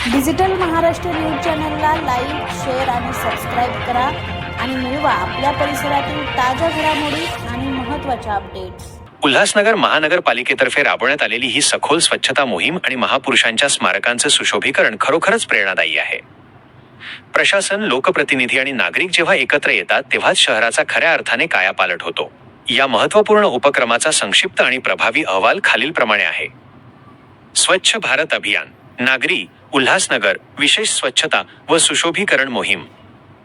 Digital Maharashtra news चॅनलला like, share आणि subscribe करा आणि मिळवा आपल्या परिसरातील ताज्या घडामोडी आणि महत्त्वाच्या अपडेट्स। उल्हासनगर महानगरपालिकेतर्फे राबवण्यात आलेली ही सखोल स्वच्छता मोहीम आणि महापुरुषांच्या स्मारकांचे सुशोभीकरण खरोखरच प्रेरणादायी आहे। प्रशासन, लोकप्रतिनिधी आणि नागरिक जेव्हा एकत्र येतात तेव्हाच शहराचा खऱ्या अर्थाने कायापालट होतो। या महत्त्वपूर्ण उपक्रमाचा संक्षिप्त आणि प्रभावी अहवाल खालीलप्रमाणे आहे। स्वच्छ भारत अभियान, नागरी, उल्हासनगर विशेष स्वच्छता व सुशोभीकरण मोहीम।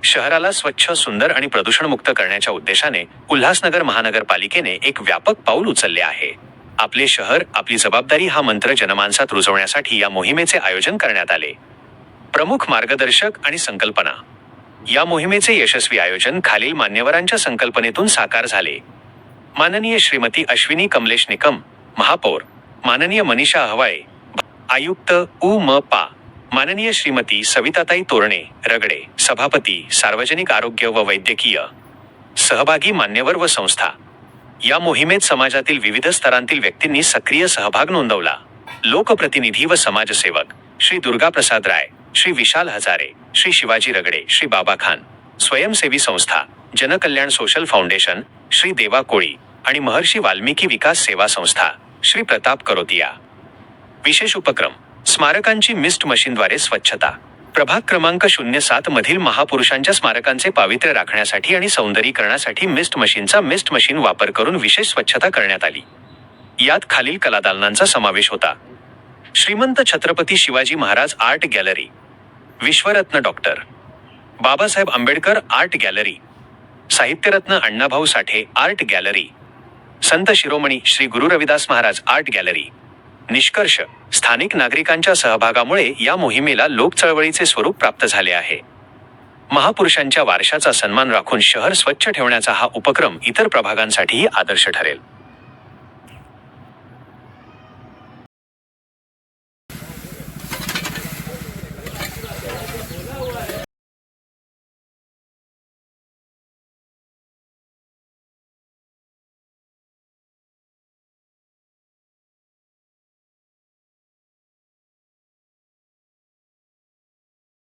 शहराला स्वच्छ, सुंदर आणि प्रदूषणमुक्त करण्याच्या उद्देशाने उल्हासनगर महानगरपालिकेने एक व्यापक पाऊल उचलले आहे। आपले शहर, आपली जबाबदारी हा मंत्र जनमानसात रुजवण्यासाठी या मोहिमेचे आयोजन करण्यात आले। प्रमुख मार्गदर्शक आणि संकल्पना। या मोहिमेचे यशस्वी आयोजन खालील मान्यवरांच्या संकल्पनेतून साकार झाले। माननीय श्रीमती अश्विनी कमलेश निकम, महापौर, माननीय मनीषा अहवाळे, आयुक्त उ.म.पा, माननीय श्रीमती सविताताई तोरणे, रगडे, सभापती, सार्वजनिक आरोग्य व वैद्यकीय। सहभागी मान्यवर व संस्था। या मोहिमेत समाजातील विविध स्तरांतील व्यक्तींनी सक्रिय सहभाग नोंदवला। लोकप्रतिनिधी व समाजसेवक श्री दुर्गाप्रसाद राय, श्री विशाल हजारे, श्री शिवाजी रगडे, श्री बाबा खान। स्वयंसेवी संस्था, जनकल्याण सोशल फाउंडेशन, श्री देवा कोळी आणि महर्षी वाल्मिकी विकास सेवा संस्था, श्री प्रताप करोतिया। विशेष उपक्रम, स्मारकांची मिस्ट मशीनद्वारे स्वच्छता। प्रभाग क्रमांक 07 मधील महापुरुषांच्या स्मारकांचे पावित्र्य राखण्यासाठी आणि सौंदर्यीकरणासाठी मिस्ट मशीन वापर करून विशेष स्वच्छता करण्यात आली। यात खालील कलादालनांचा समावेश होता: Shrimant Chhatrapati Shivaji Maharaj art gallery, Vishwaratna doctor Babasaheb Ambedkar art gallery, Sahityaratna Annabhau साठे आर्ट गॅलरी, संत शिरोमणी श्री गुरु रविदास महाराज आर्ट गॅलरी। निष्कर्ष, स्थानिक नागरिकांच्या सहभागामुळे या मोहिमेला लोकचळवळीचे स्वरूप प्राप्त झाले आहे। महापुरुषांच्या वारशाचा सन्मान राखून शहर स्वच्छ ठेवण्याचा हा उपक्रम इतर प्रभागांसाठीही आदर्श ठरेल।